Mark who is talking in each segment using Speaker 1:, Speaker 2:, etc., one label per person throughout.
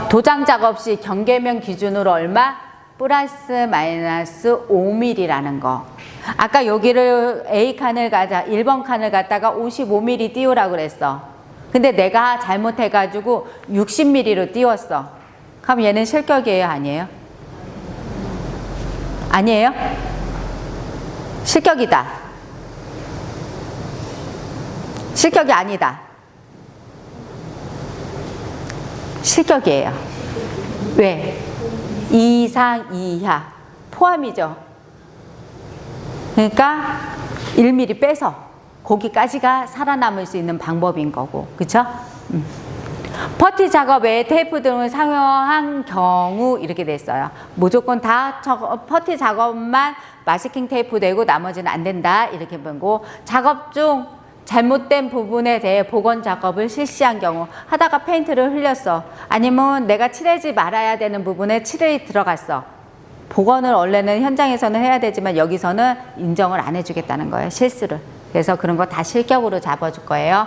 Speaker 1: 도장 작업 시 경계면 기준으로 얼마? 플러스 마이너스 5mm라는 거. 아까 여기를 A칸을 가자 1번 칸을 갖다가 55mm 띄우라고 그랬어. 근데 내가 잘못해가지고 60mm로 띄웠어. 그럼 얘는 실격이에요? 아니에요? 아니에요? 실격이다. 실격이 아니다. 실격이에요. 왜? 이상 이하 포함이죠. 그러니까 1mm 빼서 거기까지가 살아남을 수 있는 방법인 거고, 그쵸? 퍼티 작업에 테이프 등을 사용한 경우 이렇게 됐어요. 무조건 다 퍼티 작업만 마스킹 테이프 되고 나머지는 안 된다 이렇게 보고, 작업 중 잘못된 부분에 대해 복원 작업을 실시한 경우, 하다가 페인트를 흘렸어. 아니면 내가 칠하지 말아야 되는 부분에 칠이 들어갔어. 복원을 원래는 현장에서는 해야 되지만 여기서는 인정을 안 해주겠다는 거예요. 실수를. 그래서 그런 거 다 실격으로 잡아줄 거예요.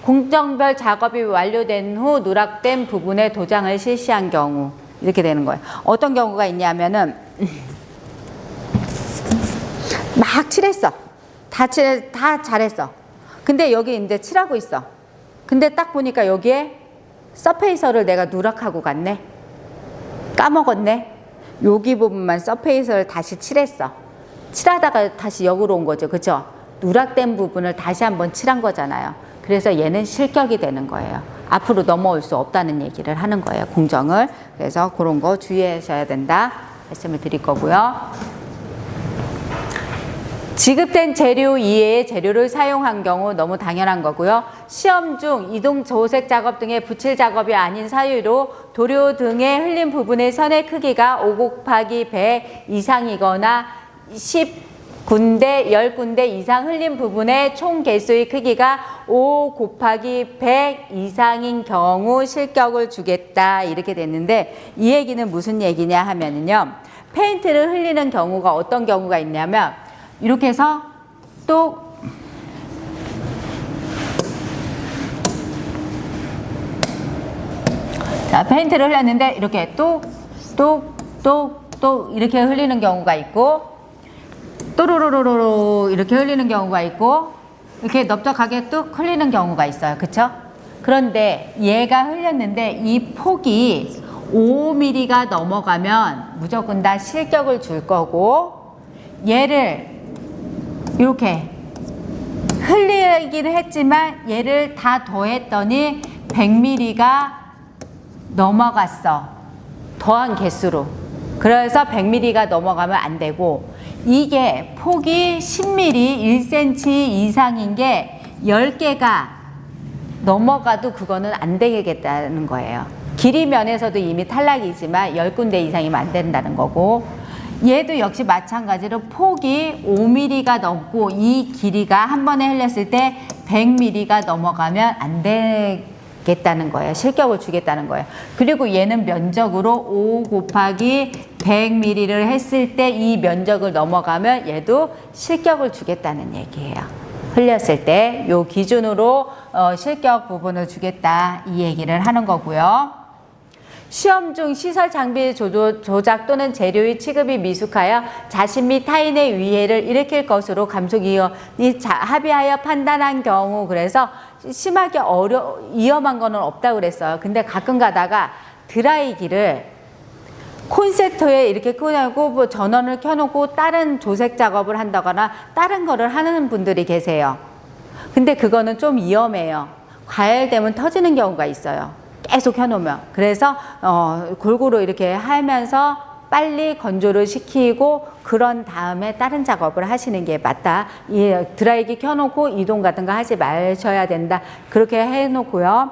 Speaker 1: 공정별 작업이 완료된 후 누락된 부분에 도장을 실시한 경우 이렇게 되는 거예요. 어떤 경우가 있냐면은 막 칠했어. 다 잘했어. 근데 여기 이제 칠하고 있어. 근데 딱 보니까 여기에 서페이서를 내가 누락하고 갔네. 까먹었네. 여기 부분만 서페이서를 다시 칠했어. 칠하다가 다시 역으로 온 거죠. 그쵸? 누락된 부분을 다시 한번 칠한 거잖아요. 그래서 얘는 실격이 되는 거예요. 앞으로 넘어올 수 없다는 얘기를 하는 거예요. 공정을. 그래서 그런 거 주의하셔야 된다 말씀을 드릴 거고요. 지급된 재료 이외의 재료를 사용한 경우 너무 당연한 거고요. 시험 중 이동 조색 작업 등의 붙일 작업이 아닌 사유로 도료 등의 흘린 부분의 선의 크기가 5 곱하기 100 이상이거나 10군데, 10군데 이상 흘린 부분의 총 개수의 크기가 5 곱하기 100 이상인 경우 실격을 주겠다 이렇게 됐는데, 이 얘기는 무슨 얘기냐 하면은요, 페인트를 흘리는 경우가 어떤 경우가 있냐면 이렇게 해서 또 자, 페인트를 흘렸는데 이렇게 또 이렇게 흘리는 경우가 있고, 또로로로로 이렇게 흘리는 경우가 있고, 이렇게 넓적하게 뚝 흘리는 경우가 있어요. 그쵸? 그런데 얘가 흘렸는데 이 폭이 5mm가 넘어가면 무조건 다 실격을 줄 거고, 얘를 이렇게 흘리기는 했지만 얘를 다 더했더니 100mm가 넘어갔어. 더한 개수로. 그래서 100mm가 넘어가면 안 되고, 이게 폭이 10mm, 1cm 이상인 게 10개가 넘어가도 그거는 안 되겠다는 거예요. 길이 면에서도 이미 탈락이지만 10군데 이상이면 안 된다는 거고, 얘도 역시 마찬가지로 폭이 5mm가 넘고 이 길이가 한 번에 흘렸을 때 100mm가 넘어가면 안 되겠다는 거예요. 실격을 주겠다는 거예요. 그리고 얘는 면적으로 5 곱하기 100mm를 했을 때 이 면적을 넘어가면 얘도 실격을 주겠다는 얘기예요. 흘렸을 때 요 기준으로 실격 부분을 주겠다 이 얘기를 하는 거고요. 시험 중 시설 장비 조작 또는 재료의 취급이 미숙하여 자신 및 타인의 위해를 일으킬 것으로 감독위원이 합의하여 판단한 경우, 그래서 심하게 위험한 거는 없다고 그랬어요. 근데 가끔 가다가 드라이기를 콘센트에 이렇게 꽂아놓고 뭐 전원을 켜놓고 다른 조색 작업을 한다거나 다른 거를 하는 분들이 계세요. 근데 그거는 좀 위험해요. 과열되면 터지는 경우가 있어요. 계속 켜놓으면. 그래서 골고루 이렇게 하면서 빨리 건조를 시키고 그런 다음에 다른 작업을 하시는 게 맞다. 이 드라이기 켜놓고 이동 같은 거 하지 마셔야 된다. 그렇게 해놓고요.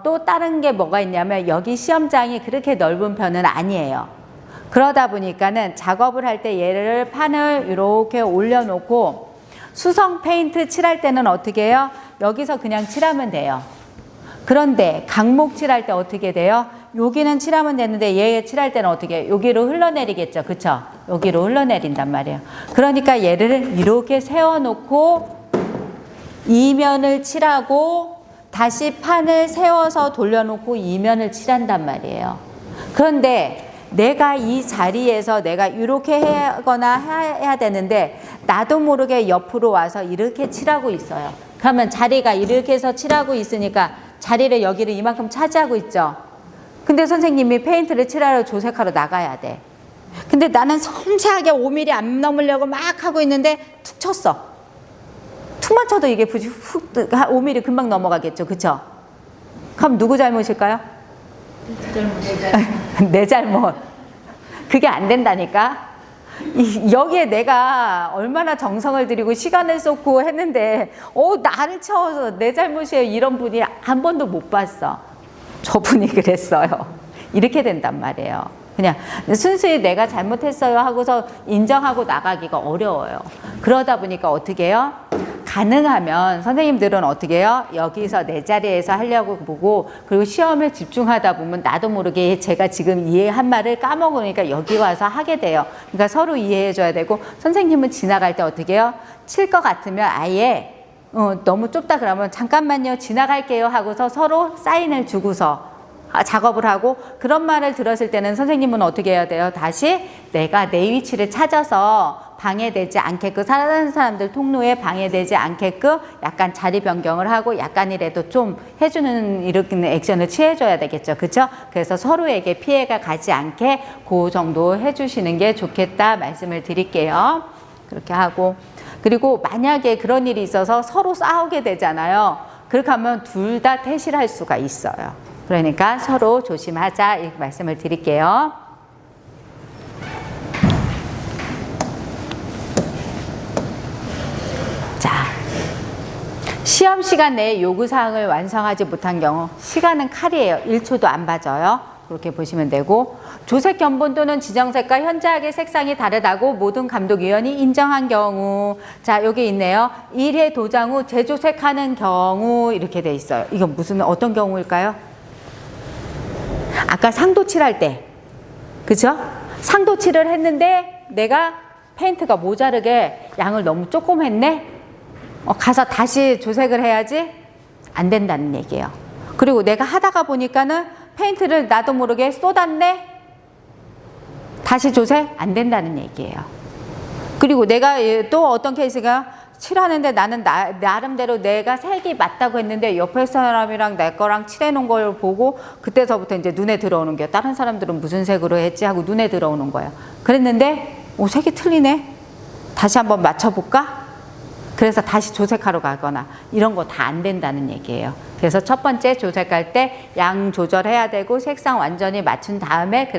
Speaker 1: 또 다른 게 뭐가 있냐면 여기 시험장이 그렇게 넓은 편은 아니에요. 그러다 보니까는 작업을 할 때 얘를 판을 이렇게 올려놓고 수성 페인트 칠할 때는 어떻게 해요? 여기서 그냥 칠하면 돼요. 그런데 강목 칠할 때 어떻게 돼요? 여기는 칠하면 되는데 얘 칠할 때는 어떻게 해요? 여기로 흘러내리겠죠. 그쵸? 여기로 흘러내린단 말이에요. 그러니까 얘를 이렇게 세워놓고 이면을 칠하고 다시 판을 세워서 돌려놓고 이면을 칠한단 말이에요. 그런데 내가 이 자리에서 내가 이렇게 하거나 해야 되는데 나도 모르게 옆으로 와서 이렇게 칠하고 있어요. 그러면 자리가 이렇게 해서 칠하고 있으니까 자리를 여기를 이만큼 차지하고 있죠. 근데 선생님이 페인트를 칠하러 조색하러 나가야 돼. 근데 나는 섬세하게 5mm 안 넘으려고 막 하고 있는데 툭 쳤어. 툭만 쳐도 이게 훅 5mm 금방 넘어가겠죠. 그쵸? 그럼 누구 잘못일까요? 내 잘못. 그게 안 된다니까. 여기에 내가 얼마나 정성을 들이고 시간을 쏟고 했는데 나를 쳐서 내 잘못이에요. 이런 분이 한 번도 못 봤어. 저분이 그랬어요. 이렇게 된단 말이에요. 그냥 순수히 내가 잘못했어요 하고서 인정하고 나가기가 어려워요. 그러다 보니까 어떻게 해요? 가능하면 선생님들은 어떻게 해요? 여기서 내 자리에서 하려고 보고 그리고 시험에 집중하다 보면 나도 모르게 제가 지금 이해한 말을 까먹으니까 여기 와서 하게 돼요. 그러니까 서로 이해해 줘야 되고 선생님은 지나갈 때 어떻게 해요? 칠 것 같으면 아예 너무 좁다 그러면 잠깐만요 지나갈게요 하고서 서로 사인을 주고서 작업을 하고 그런 말을 들었을 때는 선생님은 어떻게 해야 돼요? 다시 내가 내 위치를 찾아서 방해되지 않게끔 다른 사람들 통로에 방해되지 않게끔 약간 자리 변경을 하고 약간이라도 좀 해주는 이렇게 액션을 취해줘야 되겠죠. 그렇죠? 그래서 서로에게 피해가 가지 않게 그 정도 해주시는 게 좋겠다 말씀을 드릴게요. 그렇게 하고 그리고 만약에 그런 일이 있어서 서로 싸우게 되잖아요. 그렇게 하면 둘 다 퇴실할 수가 있어요. 그러니까 서로 조심하자 이렇게 말씀을 드릴게요. 자, 시험 시간 내에 요구사항을 완성하지 못한 경우 시간은 칼이에요. 1초도 안 빠져요. 그렇게 보시면 되고 조색 견본 또는 지정색과 현저하게 색상이 다르다고 모든 감독위원이 인정한 경우 자 여기 있네요. 1회 도장 후 재조색하는 경우 이렇게 돼 있어요. 이건 무슨 어떤 경우일까요? 아까 상도 칠할 때 그죠? 상도 칠을 했는데 내가 페인트가 모자르게 양을 너무 조금 했네? 가서 다시 조색을 해야지? 안 된다는 얘기예요. 그리고 내가 하다가 보니까는 페인트를 나도 모르게 쏟았네? 다시 조색? 안 된다는 얘기예요. 그리고 내가 또 어떤 케이스가 칠하는데 나는 나름대로 내가 색이 맞다고 했는데 옆에 사람이랑 내 거랑 칠해놓은 걸 보고 그때서부터 이제 눈에 들어오는 게 다른 사람들은 무슨 색으로 했지 하고 눈에 들어오는 거예요. 그랬는데 색이 틀리네? 다시 한번 맞춰볼까? 그래서 다시 조색하러 가거나 이런 거 다 안 된다는 얘기예요. 그래서 첫 번째 조색할 때 양 조절해야 되고 색상 완전히 맞춘 다음에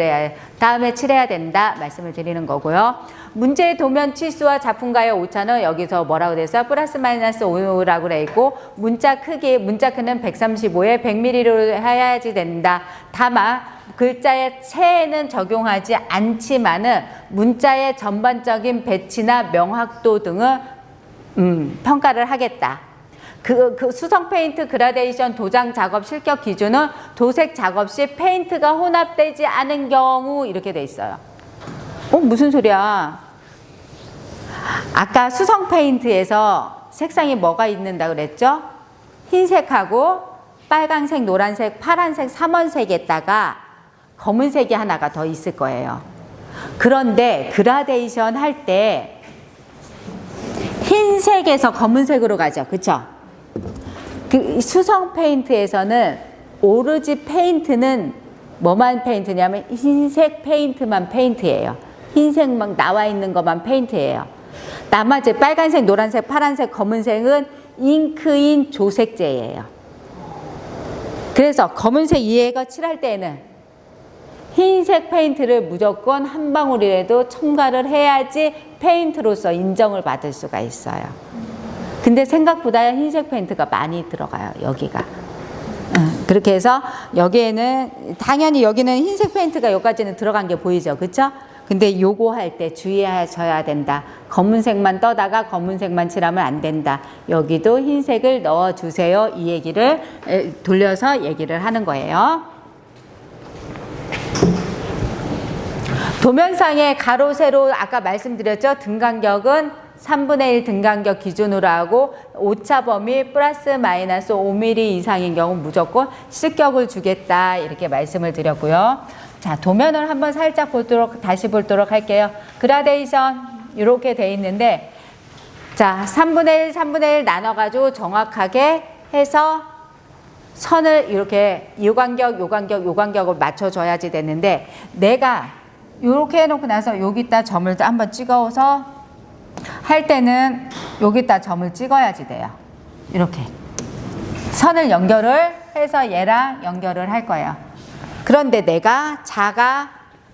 Speaker 1: 다음에 칠해야 된다 말씀을 드리는 거고요. 문제의 도면 치수와 작품가의 오차는 여기서 뭐라고 돼서 플러스 마이너스 5라고 돼 있고 문자 크는 135에 100mm로 해야지 된다. 다만 글자의 체에는 적용하지 않지만은 문자의 전반적인 배치나 명확도 등은 평가를 하겠다. 그 수성 페인트 그라데이션 도장 작업 실격 기준은 도색 작업 시 페인트가 혼합되지 않은 경우 이렇게 돼 있어요. 무슨 소리야? 아까 수성 페인트에서 색상이 뭐가 있는다 그랬죠? 흰색하고 빨강색, 노란색, 파란색, 삼원색에다가 검은색이 하나가 더 있을 거예요. 그런데 그라데이션 할 때 흰색에서 검은색으로 가죠. 그쵸? 그 수성 페인트에서는 오로지 페인트는 뭐만 페인트냐면 흰색 페인트만 페인트예요. 흰색만 나와 있는 것만 페인트예요. 나머지 빨간색, 노란색, 파란색, 검은색은 잉크인 조색제예요. 그래서 검은색 이해가 칠할 때에는 흰색 페인트를 무조건 한 방울이라도 첨가를 해야지 페인트로서 인정을 받을 수가 있어요. 근데 생각보다 흰색 페인트가 많이 들어가요, 여기가. 그렇게 해서 여기에는 당연히 여기는 흰색 페인트가 여기까지는 들어간 게 보이죠, 그렇죠? 근데 요거 할 때 주의하셔야 된다. 검은색만 떠다가 검은색만 칠하면 안 된다. 여기도 흰색을 넣어주세요. 이 얘기를 돌려서 얘기를 하는 거예요. 도면상의 가로, 세로 아까 말씀드렸죠? 등 간격은 3분의 1 등간격 기준으로 하고 오차 범위 플러스 마이너스 5mm 이상인 경우 무조건 실격을 주겠다 이렇게 말씀을 드렸고요. 자, 도면을 한번 살짝 다시 보도록 할게요. 그라데이션 이렇게 돼 있는데 자, 3분의 1 나눠가지고 정확하게 해서 선을 이렇게 요 간격을 맞춰줘야지 되는데 내가 이렇게 해놓고 나서 여기다 점을 한번 찍어서 할 때는 여기다 점을 찍어야지 돼요. 이렇게 선을 연결을 해서 얘랑 연결을 할 거예요. 그런데 내가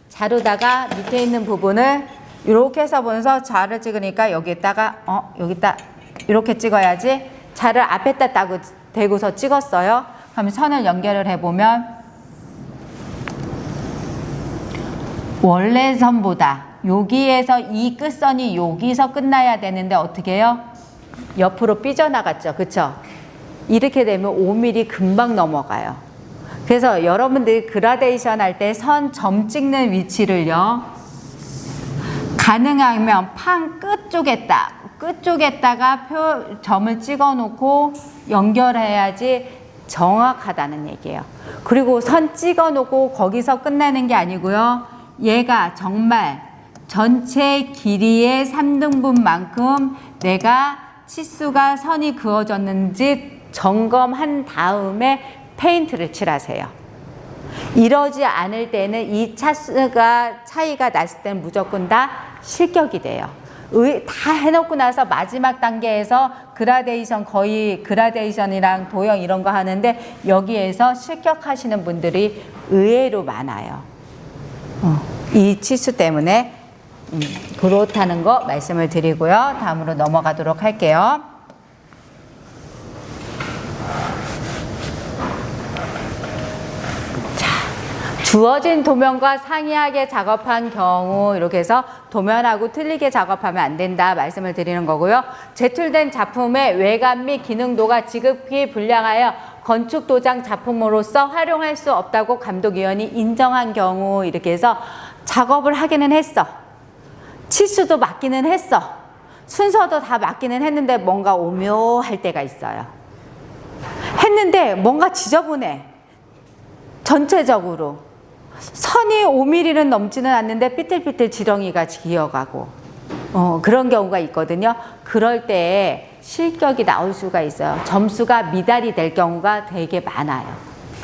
Speaker 1: 자루다가 밑에 있는 부분을 이렇게 해서 보면서 자를 찍으니까 여기다가 여기다 이렇게 찍어야지. 자를 앞에다 대고서 찍었어요. 그럼 선을 연결을 해보면 원래 선보다 여기에서 이 끝선이 여기서 끝나야 되는데 어떻게 해요? 옆으로 삐져나갔죠. 그쵸? 이렇게 되면 5mm 금방 넘어가요. 그래서 여러분들이 그라데이션 할 때 선 점 찍는 위치를요. 가능하면 판 끝쪽에다가 점을 찍어 놓고 연결해야지 정확하다는 얘기예요. 그리고 선 찍어 놓고 거기서 끝나는 게 아니고요. 얘가 정말 전체 길이의 3등분만큼 내가 치수가 선이 그어졌는지 점검한 다음에 페인트를 칠하세요. 이러지 않을 때는 이 차이가 났을 때는 무조건 다 실격이 돼요. 다 해놓고 나서 마지막 단계에서 거의 그라데이션이랑 도형 이런 거 하는데 여기에서 실격하시는 분들이 의외로 많아요. 이 치수 때문에 그렇다는 거 말씀을 드리고요. 다음으로 넘어가도록 할게요. 주어진 도면과 상이하게 작업한 경우 이렇게 해서 도면하고 틀리게 작업하면 안 된다 말씀을 드리는 거고요. 제출된 작품의 외관 및 기능도가 지극히 불량하여 건축 도장 작품으로서 활용할 수 없다고 감독위원이 인정한 경우 이렇게 해서 작업을 하기는 했어. 치수도 맞기는 했어. 순서도 다 맞기는 했는데 뭔가 오묘할 때가 있어요. 했는데 뭔가 지저분해. 전체적으로. 선이 5mm는 넘지는 않는데 삐뚤삐뚤 지렁이가 기어가고 그런 경우가 있거든요. 그럴 때 실격이 나올 수가 있어요. 점수가 미달이 될 경우가 되게 많아요.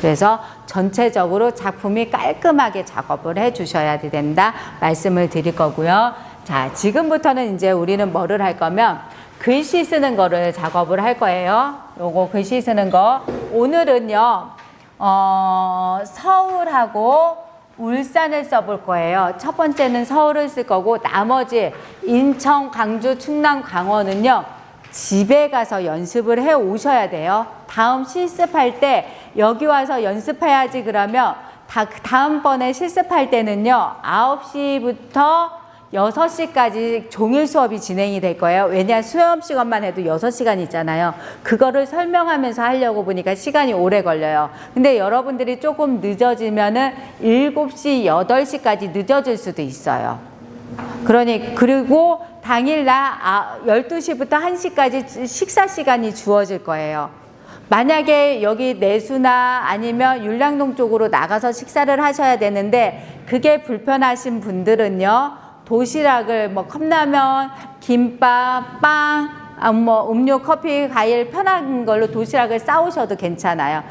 Speaker 1: 그래서 전체적으로 작품이 깔끔하게 작업을 해 주셔야 된다 말씀을 드릴 거고요. 자, 지금부터는 이제 우리는 뭐를 할 거면 글씨 쓰는 거를 작업을 할 거예요. 요거 글씨 쓰는 거. 오늘은요, 서울하고 울산을 써볼 거예요. 첫 번째는 서울을 쓸 거고 나머지 인천, 광주, 충남, 강원은요. 집에 가서 연습을 해 오셔야 돼요. 다음 실습할 때 여기 와서 연습해야지 그러면 다음번에 실습할 때는요. 9시부터 6시까지 종일 수업이 진행이 될 거예요. 왜냐 수업 시간만 해도 6시간 있잖아요. 그거를 설명하면서 하려고 보니까 시간이 오래 걸려요. 근데 여러분들이 조금 늦어지면은 7시, 8시까지 늦어질 수도 있어요. 그리고 당일날 12시부터 1시까지 식사 시간이 주어질 거예요. 만약에 여기 내수나 아니면 율량동 쪽으로 나가서 식사를 하셔야 되는데 그게 불편하신 분들은요. 도시락을 컵라면, 김밥, 빵, 음료, 커피, 과일 편한 걸로 도시락을 싸오셔도 괜찮아요.